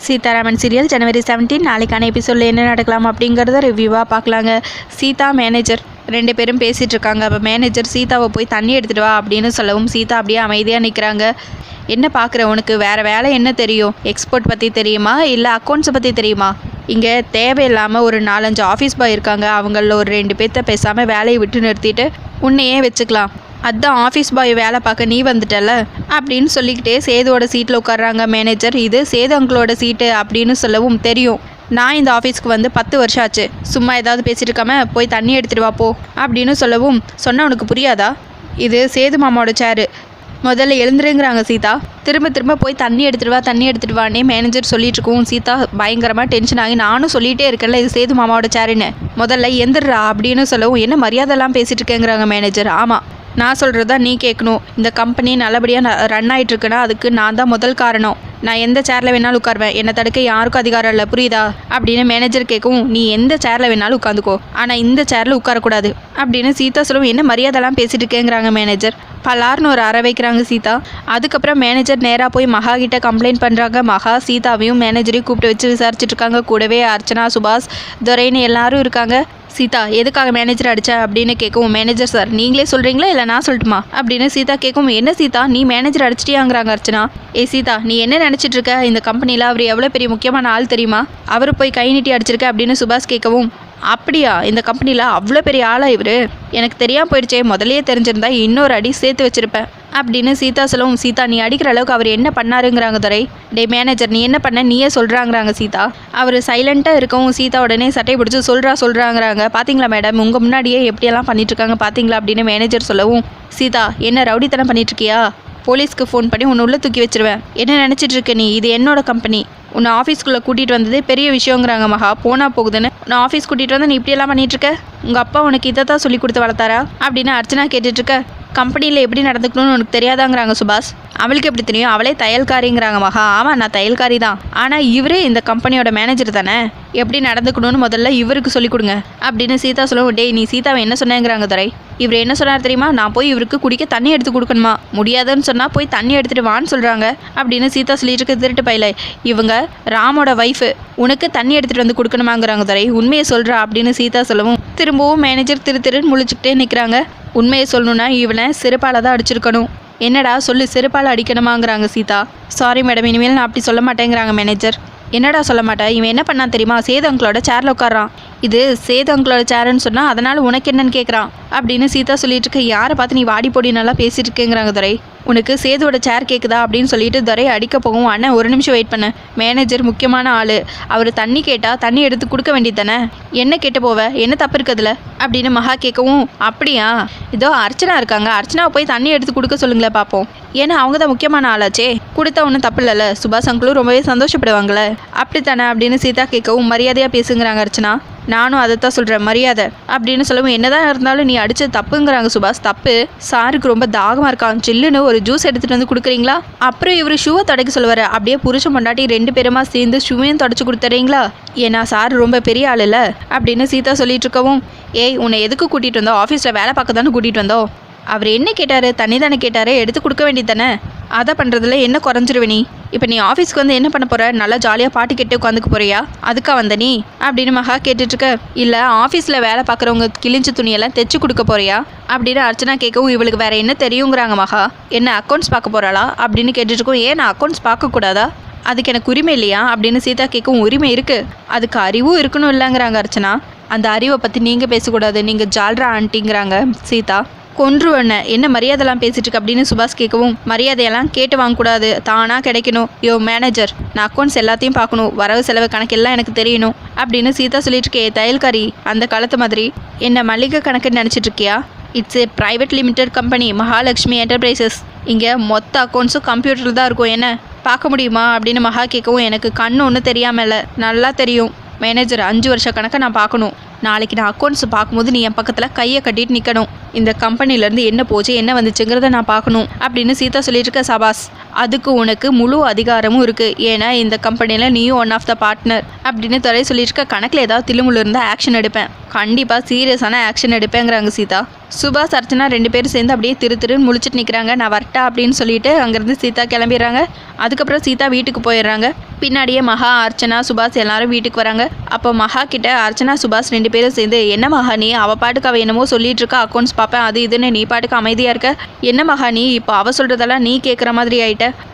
Sitharaman serial ஜனவரி 17 நாளைக்கான எபிசோடில் என்ன நடக்கலாம் அப்படிங்கிறத ரிவ்யூவாக பார்க்கலாங்க. சீதா மேனேஜர் 2 பேரும் பேசிகிட்டு இருக்காங்க. அப்போ மேனேஜர் சீதாவை போய் தண்ணி எடுத்துகிட்டு வா அப்படின்னு சொல்லவும் சீதா அப்படியே அமைதியாக நிற்கிறாங்க. என்ன பார்க்குற, உனக்கு வேறு வேலை என்ன தெரியும்? எக்ஸ்போர்ட் பற்றி தெரியுமா இல்லை அக்கௌண்ட்ஸை பற்றி தெரியுமா? இங்கே தேவையில்லாமல் ஒரு 4-5 ஆஃபீஸ் பாய் இருக்காங்க. அவங்களில் ஒரு 2 பேர்த்த பேசாமல் வேலையை விட்டு நிறுத்திட்டு உன்னையே வச்சுக்கலாம். அதான் ஆஃபீஸ் பாய் வேலை பார்க்க நீ வந்துட்டல அப்படின்னு சொல்லிக்கிட்டே சேதுவோட சீட்டில் உட்கார்றாங்க மேனேஜர். இது சேது அங்கிளோட சீட்டு அப்படின்னு சொல்லவும் தெரியும், நான் இந்த ஆஃபீஸ்க்கு வந்து 10 வருஷம் ஆச்சு. சும்மா ஏதாவது பேசிட்டு இருக்காம போய் தண்ணி எடுத்துகிட்டு வாப்போ அப்படின்னு சொல்லவும், சொன்ன உனக்கு புரியாதா? இது சேது மாமாவோட சேரு, முதல்ல எழுந்துருங்கிறாங்க சீதா. திரும்ப போய் தண்ணி எடுத்துகிட்டு வானே மேனேஜர் சொல்லிட்டு இருக்கவும் சீதா பயங்கரமாக டென்ஷன் ஆகி, நானும் சொல்லிகிட்டே இருக்கேன்ல இது சேது மாமாவோட சேருன்னு, முதல்ல எந்திரா அப்படின்னு சொல்லவும், என்ன மரியாதைலாம் பேசிகிட்டு இருக்கேங்கிறாங்க மேனேஜர். ஆமாம், நான் சொல்கிறதா நீ கேட்கணும். இந்த கம்பெனி நல்லபடியாக ரன் ஆகிட்டுருக்குன்னா அதுக்கு நான் தான் முதல் காரணம். நான் எந்த சேரில் வேணாலும் உட்காருவேன், என்னை தடுக்க யாருக்கும் அதிகாரம் இல்லை, புரியுதா அப்படின்னு மேனேஜர் கேட்கவும், நீ எந்த சேரில் வேணாலும் உட்காந்துக்கோ, ஆனால் இந்த சேரில் உட்காரக்கூடாது அப்படின்னு சீதா சொல்லவும், என்ன மரியாதைலாம் பேசிட்டு இருக்கேங்கிறாங்க மேனேஜர். பலார்னு ஒரு அறை வைக்கிறாங்க சீதா. அதுக்கப்புறம் மேனேஜர் நேராக போய் மகா கிட்ட கம்ப்ளைண்ட் பண்ணுறாங்க. மகா சீதாவையும் மேனேஜரையும் கூப்பிட்டு வச்சு விசாரிச்சுட்டு இருக்காங்க. கூடவே அர்ச்சனா, சுபாஷ், துரைன்னு எல்லாரும் இருக்காங்க. சீதா எதுக்காக மேனேஜர் அடிச்சா அப்படின்னு கேட்கவும், மேனேஜர் சார் நீங்களே சொல்கிறீங்களா இல்லை நான் சொல்லட்டுமா அப்படின்னு சீதா கேட்கவும், என்ன சீதா நீ மேனேஜர் அடிச்சிட்டியாங்கிறாங்க அர்ச்சனா. சீதா நீ என்ன நினச்சிட்டு இருக்க? இந்த கம்பெனியில் அவர் எவ்வளோ பெரிய முக்கியமான ஆள் தெரியுமா? அவர் போய் கை நீட்டி அடிச்சிருக்க அப்படின்னு சுபாஷ் கேட்கவும், அப்படியா, இந்த கம்பெனியில் அவ்வளோ பெரிய ஆளா இவர்? எனக்கு தெரியாமல் போயிடுச்சே, முதலையே தெரிஞ்சிருந்தா இன்னொரு அடி சேர்த்து வச்சுருப்பேன் அப்படின்னு சீதா சொல்லவும், சீதா நீ அடிக்கிற அளவுக்கு அவர் என்ன பண்ணாருங்கிறாங்க துரை. டே மேனேஜர் நீ என்ன பண்ண நீயே சொல்கிறாங்கிறாங்க சீதா. அவர் சைலண்ட்டாக இருக்கவும் சீதா உடனே சட்டை பிடிச்சி சொல்கிறாங்கிறாங்க. பார்த்தீங்களா மேடம், உங்கள் முன்னாடியே எப்படியெல்லாம் பண்ணிட்டுருக்காங்க பார்த்தீங்களா அப்படின்னு மேனேஜர் சொல்லவும், சீதா என்ன ரவுடித்தனம் பண்ணிட்டுருக்கியா? போலீஸ்க்கு ஃபோன் பண்ணி உன்னை உள்ளே தூக்கி வச்சிருவேன். என்ன நினச்சிட்டு இருக்க நீ? இது என்னோட கம்பெனி. உன்னை ஆஃபீஸ்க்குள்ளே கூட்டிகிட்டு வந்ததே பெரிய விஷயங்கிறாங்க மகா. போனால் போகுதுன்னு நான் ஆஃபீஸ் கூட்டிகிட்டு வந்து நீ இப்படியெல்லாம் பண்ணிகிட்ருக்க? உங்கள் அப்பா உனக்கு இதை தான் சொல்லி கொடுத்து வளர்த்தாரா அப்படின்னு அர்ச்சனா கேட்டுட்ருக்க. கம்பெனியில் எப்படி நடந்துக்கணும்னு உனக்கு தெரியாதாங்கிறாங்க சுபாஷ். அவளுக்கு எப்படி தெரியும்? அவளே தையல்காரிங்கிறாங்க மகா. ஆமாம் நான் தையல்காரி தான், ஆனால் இவரே இந்த கம்பெனியோட மேனேஜர் தானே, எப்படி நடந்துக்கணும்னு முதல்ல இவருக்கு சொல்லிக் கொடுங்க அப்படின்னு சீதா சொல்லுவோம். டேய் நீ சீதாவை என்ன சொன்னேங்கிறாங்க துரை. இவர் என்ன சொன்னார் தெரியுமா? நான் போய் இவருக்கு குடிக்க தண்ணி எடுத்து கொடுக்கணுமா, முடியாதுன்னு சொன்னால் போய் தண்ணி எடுத்துகிட்டு வான்னு சொல்கிறாங்க அப்படின்னு சீதா சொல்லிட்டு இருக்க. திருட்டு பையில இவங்க ராமோட ஒய்ஃபு, உனக்கு தண்ணி எடுத்துகிட்டு வந்து கொடுக்கணுமாங்கிறாங்க துரை. உண்மையை சொல்கிறா அப்படின்னு சீதா சொல்லவும் திரும்பவும் மேனேஜர் திருன்னு முழிச்சுக்கிட்டே நிற்கிறாங்க. உண்மையை சொல்லணுன்னா இவனை செருப்பால் தான் அடிச்சிருக்கணும். என்னடா சொல்லு, செருப்பால் அடிக்கணுமாங்கிறாங்க சீதா. சாரி மேடம், இனிமேல் நான் அப்படி சொல்ல மாட்டேங்கிறாங்க மேனேஜர். என்னடா சொல்ல மாட்டேன்? இவன் என்ன பண்ணான் தெரியுமா? சேது அங்கிளோட சேரில் உட்காரான். இது சேது அங்கிளோட சேருன்னு சொன்னால் அதனால் உனக்கு என்னன்னு கேட்குறான் அப்படின்னு சீதா சொல்லிட்டு இருக்க. யாரை பார்த்து நீ வாடி பொடி நல்லா பேசிட்டு இருக்கேங்கிறாங்க துரை. உனக்கு சேதுவோட சேர் கேட்குதா அப்படின்னு சொல்லிட்டு துரை அடிக்க போகும். அண்ணன் ஒரு நிமிஷம் வெயிட் பண்ண, மேனேஜர் முக்கியமான ஆள், அவர் தண்ணி கேட்டால் தண்ணி எடுத்து கொடுக்க வேண்டியது தானே, என்ன கேட்டு போவ, என்ன தப்பு இருக்குதுல அப்படின்னு மகா கேட்கவும், அப்படியா இதோ அர்ச்சனா இருக்காங்க, அர்ச்சனாவை போய் தண்ணி எடுத்து கொடுக்க சொல்லுங்களேன் பார்ப்போம், ஏன்னா அவங்க தான் முக்கியமான ஆளாச்சே, கொடுத்தா ஒன்றும் தப்பு இல்லைல்ல, சுபாஷ் அங்கிளும் ரொம்பவே சந்தோஷப்படுவாங்களே அப்படி தானே அப்படின்னு சீதா கேட்கவும், மரியாதையாக பேசுங்கிறாங்க அர்ச்சனா. நானும் அதைத்தான் சொல்கிறேன், மரியாதை அப்படின்னு சொல்லவும், என்னதான் இருந்தாலும் நீ அடித்தது தப்புங்கிறாங்க சுபாஷ். தப்பு, சாருக்கு ரொம்ப தாகமாக இருக்கான், சில்லுன்னு ஒரு ஜூஸ் எடுத்துகிட்டு வந்து கொடுக்குறீங்களா? அப்புறம் இவர் ஷூவை தொடக்க சொல்லுவார். அப்படியே புருஷன் பொண்டாட்டி 2 பேருமா சேர்ந்து ஷூவையும் தொடச்சி கொடுத்துறீங்களா? ஏன்னா சார் ரொம்ப பெரிய ஆள் இல்லை அப்படின்னு சீதா சொல்லிட்டு இருக்கவும், உன்னை எதுக்கு கூட்டிகிட்டு வந்தோம்? ஆஃபீஸில் வேலை பார்க்க தானே கூட்டிகிட்டு வந்தோம். அவர் என்ன கேட்டார்? தண்ணி தானே கேட்டார், எடுத்து கொடுக்க வேண்டியது தானே, அதை பண்ணுறதுல என்ன குறைஞ்சிருவே நீ? இப்போ நீ ஆஃபீஸ்க்கு வந்து என்ன பண்ண போகிற? நல்லா ஜாலியாக பாட்டு கேட்டு உட்காந்துக்க போறியா? அதுக்கா வந்த நீ அப்படின்னு மகா கேட்டுட்ருக்க. இல்லை ஆஃபீஸில் வேலை பார்க்குறவங்க கிழிஞ்ச துணியெல்லாம் தைச்சி கொடுக்க போறியா அப்படின்னு அர்ச்சனா கேட்கவும், இவளுக்கு வேறு என்ன தெரியுங்கிறாங்க மகா. என்ன அக்கௌண்ட்ஸ் பார்க்க போகிறாளா அப்படின்னு கேட்டுட்ருக்கோம். ஏன் நான் அக்கௌண்ட்ஸ் பார்க்கக்கூடாதா? அதுக்கு எனக்கு உரிமை இல்லையா அப்படின்னு சீதா கேட்கவும், உரிமை இருக்குது, அதுக்கு அறிவும் இருக்கணும் இல்லைங்கிறாங்க அர்ச்சனா. அந்த அறிவை பற்றி நீங்கள் பேசக்கூடாது, நீங்கள் ஜால்ரா ஆண்டிங்கிறாங்க சீதா. கொன்றுவண்ண என்ன மரியாதைலாம் பேசிட்டு இருக்கு அப்படின்னு சுபாஷ் கேட்கவும், மரியாதையெல்லாம் கேட்டு வாங்கக்கூடாது, தானாக கிடைக்கணும். மேனேஜர் நான் அக்கௌண்ட்ஸ் எல்லாத்தையும் பார்க்கணும், வரவு செலவு கணக்கெல்லாம் எனக்கு தெரியணும் அப்படின்னு சீதா சொல்லிட்டு இருக்கே. தையல்காரி அந்த காலத்து மாதிரி என்ன மளிகை கணக்குன்னு நினச்சிட்டு இருக்கியா? It's A private limited company, Mahalakshmi enterprises. இங்கே மொத்த அக்கௌண்ட்ஸும் கம்ப்யூட்டரில் தான் இருக்கும், என்ன பார்க்க முடியுமா அப்படின்னு மகா கேட்கவும், எனக்கு கண்ணு ஒன்றும் தெரியாமல் இல்லை, நல்லா தெரியும் மேனேஜர், 5 வருஷ கணக்கை நான் பார்க்கணும், நாளைக்கு நான் அக்கௌண்ட்ஸ் பார்க்கும்போது நீ என் பக்கத்தில் கையை கட்டிட்டு நிற்கணும். இந்த கம்பெனிலேருந்து என்ன போச்சு என்ன வந்துச்சுங்கிறத நான் பார்க்கணும் அப்படின்னு சீதா சொல்லிட்டு இருக்க. சபாஸ், அதுக்கு உனக்கு முழு அதிகாரமும் இருக்குது. ஏன்னா இந்த கம்பெனியில் நீயும் ஒன் ஆஃப் த பார்ட்னர் அப்படின்னு துறை சொல்லிட்டு இருக்க. கணக்கில் ஏதாவது தில்லுமுள்ளு இருந்தால் ஆக்ஷன் எடுப்பேன், கண்டிப்பாக சீரியஸான ஆக்ஷன் எடுப்பேங்கிறாங்க சீதா. சுபாஷ் அர்ச்சனா 2 பேரும் சேர்ந்து அப்படியே திருன்னு முழிச்சிட்டு நிற்கிறாங்க. நான் வரட்டா அப்படின்னு சொல்லிட்டு அங்கேருந்து சீதா கிளம்பிடுறாங்க. அதுக்கப்புறம் சீதா வீட்டுக்கு போயிடுறாங்க. பின்னாடியே மகா, அர்ச்சனா, சுபாஷ் எல்லாரும் வீட்டுக்கு வராங்க. அப்போ மகா கிட்ட அர்ச்சனா சுபாஷ் 2 பேரும் சேர்ந்து, என்ன மகா நீ அவள் பாட்டுக்கு அவள் என்னமோ சொல்லிட்டு இருக்கா, அக்கௌண்ட்ஸ் பார்ப்பேன் அது இதுன்னு, நீ பாட்டுக்கு அமைதியாக இருக்க. என்ன மகா நீ இப்போ அவள் சொல்கிறதெல்லாம் நீ கேட்குற மாதிரி ஆயிட்ட.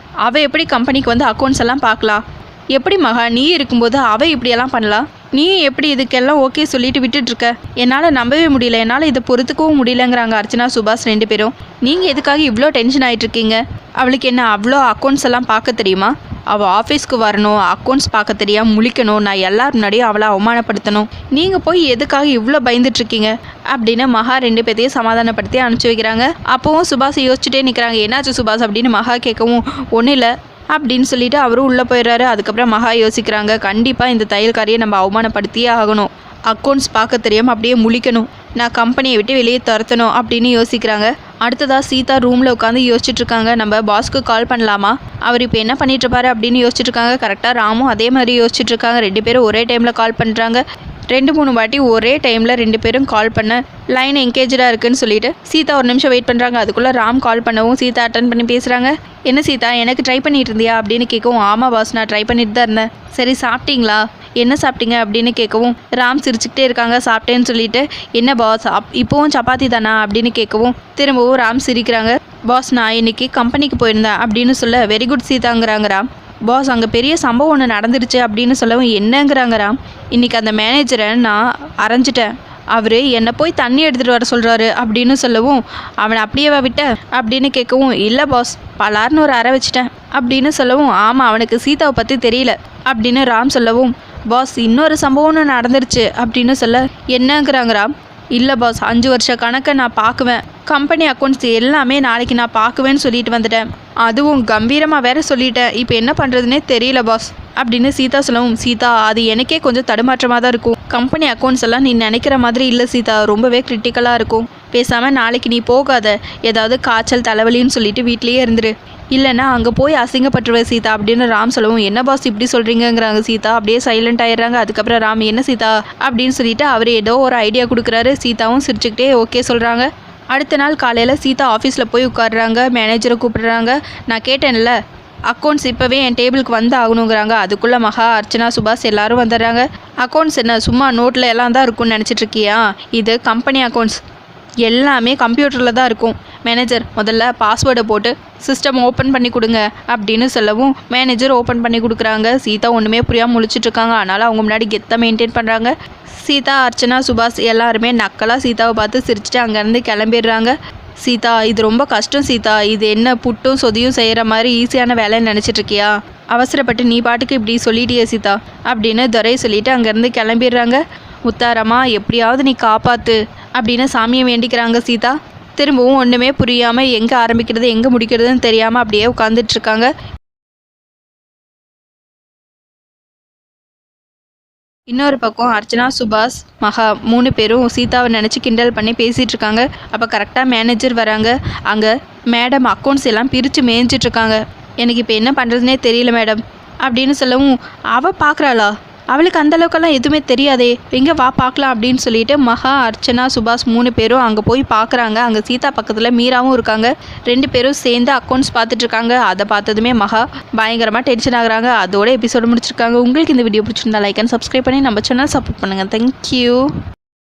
அவள் எப்படி கம்பெனிக்கு வந்து அக்கௌண்ட்ஸ் எல்லாம் பார்க்கலாம்? எப்படி மகா நீ இருக்கும்போது அவள் இப்படியெல்லாம் பண்ணலாம்? நீ எப்படி இதுக்கெல்லாம் ஓகே சொல்லிட்டு விட்டுட்ருக்க? என்னால் நம்பவே முடியல, என்னால் இதை பொறுத்துக்கவும் முடியலங்கிறாங்க அர்ச்சனா சுபாஷ் 2 பேரும். நீங்கள் எதுக்காக இவ்வளோ டென்ஷன் ஆகிட்ருக்கீங்க? அவளுக்கு என்ன அவ்வளோ அக்கௌண்ட்ஸ் எல்லாம் பார்க்க தெரியுமா? அவள் ஆஃபீஸ்க்கு வரணும், அக்கௌண்ட்ஸ் பார்க்க தெரியாமல் முழிக்கணும், நான் எல்லார் முன்னாடியும் அவளை அவமானப்படுத்தணும். நீங்கள் போய் எதுக்காக இவ்வளோ பயந்துட்டுருக்கீங்க அப்படின்னு மகா 2 பேர்த்தையும் சமாதானப்படுத்தி அனுப்பிச்சி வைக்கிறாங்க. அப்போவும் சுபாஷ் யோசிச்சுட்டே நிற்கிறாங்க. என்னாச்சு சுபாஷ் அப்படின்னு மகா கேட்கவும், ஒன்றும் இல்லை அப்படின்னு சொல்லிட்டு அவரும் உள்ளே போயிடுறாரு. அதுக்கப்புறம் மகா யோசிக்கிறாங்க, கண்டிப்பாக இந்த தையல்காரியை நம்ம அவமானப்படுத்தியே ஆகணும், அக்கௌண்ட்ஸ் பார்க்க தெரியாமல் அப்படியே முழிக்கணும், நான் கம்பெனியை விட்டு வெளியே துரத்தணும் அப்படின்னு யோசிக்கிறாங்க. அடுத்ததாக சீதா ரூமில் உட்காந்து யோசிச்சுட்ருக்காங்க, நம்ம பாஸ்க்கு கால் பண்ணலாமா, அவர் இப்போ என்ன பண்ணிட்டுருப்பாரு அப்படின்னு யோசிச்சுட்ருக்காங்க. கரெக்டாக ராமும் அதே மாதிரி யோசிச்சுட்ருக்காங்க. 2 பேரும் ஒரே டைமில் கால் பண்ணுறாங்க. 2-3 வாட்டி ஒரே டைமில் 2 பேரும் கால் பண்ண லைன் என்கேஜாக இருக்குன்னு சொல்லிட்டு சீதா ஒரு நிமிஷம் வெயிட் பண்ணுறாங்க. அதுக்குள்ளே ராம் கால் பண்ணவும் சீதா அட்டன் பண்ணி பேசுகிறாங்க. என்ன சீதா எனக்கு ட்ரை பண்ணிட்டு இருந்தியா அப்படின்னு கேட்கவும், ஆமாம் பாஸ் நான் ட்ரை பண்ணிட்டு தான் இருந்தேன். சரி சாப்பிட்டீங்களா, என்ன சாப்பிட்டீங்க அப்படின்னு கேட்கவும் ராம் சிரிச்சுக்கிட்டே இருக்காங்க. சாப்பிட்டேன்னு சொல்லிட்டு, என்ன பாஸ் இப்போவும் சப்பாத்தி தானா அப்படின்னு கேட்கவும் திரும்பவும் ராம் சிரிக்கிறாங்க. பாஸ் நான் இன்னைக்கு கம்பெனிக்கு போயிருந்தேன் அப்படின்னு சொல்ல, வெரி குட் சீதாங்கிறாங்க ராம். பாஸ் அங்கே பெரிய சம்பவம் ஒன்று நடந்துருச்சு அப்படின்னு சொல்லவும், என்னங்கிறாங்க ராம். இன்றைக்கி அந்த மேனேஜரை நான் அரைஞ்சிட்டேன், அவர் என்னை போய் தண்ணி எடுத்துகிட்டு வர சொல்கிறாரு அப்படின்னு சொல்லவும், அவனை அப்படியே விட்ட அப்படின்னு கேட்கவும், இல்லை பாஸ் பலார்னு ஒரு அரை வச்சிட்டேன் அப்படின்னு சொல்லவும், ஆமாம் அவனுக்கு சீதாவை பற்றி தெரியல அப்படின்னு ராம் சொல்லவும், பாஸ் இன்னொரு சம்பவம்னு நடந்துருச்சு அப்படின்னு சொல்ல, என்னங்கிறாங்க ராம். இல்லை பாஸ் 5 வருஷ கணக்கை நான் பார்க்குவேன், கம்பெனி அக்கௌண்ட்ஸ் எல்லாமே நாளைக்கு நான் பார்க்குவேன்னு சொல்லிட்டு வந்துட்டேன், அதுவும் கம்பீரமாக வேற சொல்லிட்டேன், இப்போ என்ன பண்ணுறதுனே தெரியல பாஸ் அப்படின்னு சீதா சொல்லவும், சீதா அது எனக்கே கொஞ்சம் தடுமாற்றமாக தான் இருக்கும், கம்பெனி அக்கௌண்ட்ஸ் எல்லாம் நீ நினைக்கிற மாதிரி இல்லை சீதா, ரொம்பவே கிரிட்டிக்கலாக இருக்கும், பேசாமல் நாளைக்கு நீ போகாத, ஏதாவது காய்ச்சல் தலைவலின்னு சொல்லிட்டு வீட்லேயே இருந்துரு, இல்லைன்னா அங்கே போய் அசிங்கப்பட்டுருவேன் சீதா அப்படின்னு ராம் சொல்லவும், என்ன பாஸ் இப்படி சொல்கிறீங்கிறாங்க சீதா. அப்படியே சைலண்ட் ஆயிடுறாங்க. அதுக்கப்புறம் ராம் என்ன சீதா அப்படின்னு சொல்லிட்டு அவர் ஏதோ ஒரு ஐடியா கொடுக்குறாரு. சீதாவும் சிரிச்சுக்கிட்டே ஓகே சொல்கிறாங்க. அடுத்த நாள் காலையில் சீதா ஆஃபீஸில் போய் உட்காடுறாங்க. மேனேஜரை கூப்பிடுறாங்க. நான் கேட்டேன்ல அக்கௌண்ட்ஸ் இப்போவே என் டேபிளுக்கு வந்து ஆகணுங்கிறாங்க. அதுக்குள்ளே மகா, அர்ச்சனா, சுபாஷ் எல்லாரும் வந்துடுறாங்க. அக்கௌண்ட்ஸ் என்ன சும்மா நோட்டில் எல்லாம் தான் இருக்கும்னு நினச்சிட்ருக்கியா, இது கம்பெனி அக்கௌண்ட்ஸ், எல்லாமே கம்ப்யூட்டரில் தான் இருக்கும். மேனேஜர் முதல்ல பாஸ்வேர்டை போட்டு சிஸ்டம் ஓப்பன் பண்ணி கொடுங்க அப்படின்னு சொல்லவும் மேனேஜர் ஓப்பன் பண்ணி கொடுக்குறாங்க. சீதா ஒன்றுமே புரியாமல் முழிச்சிட்ருக்காங்க. அதனால் அவங்க முன்னாடி கெத்தாக மெயின்டைன் பண்ணுறாங்க. சீதா, அர்ச்சனா, சுபாஷ் எல்லாருமே நக்கலாக சீதாவை பார்த்து சிரிச்சுட்டு அங்கேருந்து கிளம்பிடுறாங்க. சீதா இது ரொம்ப கஷ்டம் சீதா, இது என்ன புட்டும் சொதியும் செய்கிற மாதிரி ஈஸியான வேலைன்னு நினச்சிட்ருக்கியா, அவசரப்பட்டு நீ பாட்டுக்கு இப்படி சொல்லிட்டியே சீதா அப்படின்னு துரை சொல்லிவிட்டு அங்கேருந்து கிளம்பிடுறாங்க. முத்தாரம்மா எப்படியாவது நீ காப்பாற்று அப்படின்னு சாமியை வேண்டிக்கிறாங்க சீதா. திரும்பவும் ஒன்றுமே புரியாமல் எங்கே ஆரம்பிக்கிறது எங்கே முடிக்கிறதுன்னு தெரியாமல் அப்படியே உட்காந்துட்ருக்காங்க. இன்னொரு பக்கம் அர்ச்சனா, சுபாஷ், மகா 3 பேரும் சீதாவை நினச்சி கிண்டல் பண்ணி பேசிகிட்டு இருக்காங்க. அப்போ கரெக்டாக மேனேஜர் வராங்க. அங்கே மேடம் அக்கௌண்ட்ஸ் எல்லாம் பிரித்து மேய்ஞ்சிட்ருக்காங்க. எனக்கு இப்போ என்ன பண்ணுறதுனே தெரியல மேடம் அப்படின்னு சொல்லவும், அவள் பார்க்குறாளா, அவளுக்கு அந்தளவுக்கெல்லாம் எதுவுமே தெரியாதே, எங்கே வா பார்க்கலாம் அப்படின்னு சொல்லிட்டு மகா, அர்ச்சனா, சுபாஷ் 3 பேரும் அங்கே போய் பார்க்குறாங்க. அங்கே சீதா பக்கத்தில் மீராவும் இருக்காங்க. 2 பேரும் சேர்ந்து அக்கௌண்ட்ஸ் பார்த்துட்ருக்காங்க. அதை பார்த்ததுமே மகா பயங்கரமாக டென்ஷன் ஆகுறாங்க. அதோட எபிசோடு முடிச்சிருக்காங்க. உங்களுக்கு இந்த வீடியோ பிடிச்சிருந்தா லைக் அண்ட் சப்ஸ்கிரைப் பண்ணி நம்ம சேனல் சப்போர்ட் பண்ணுங்கள். தேங்க்யூ.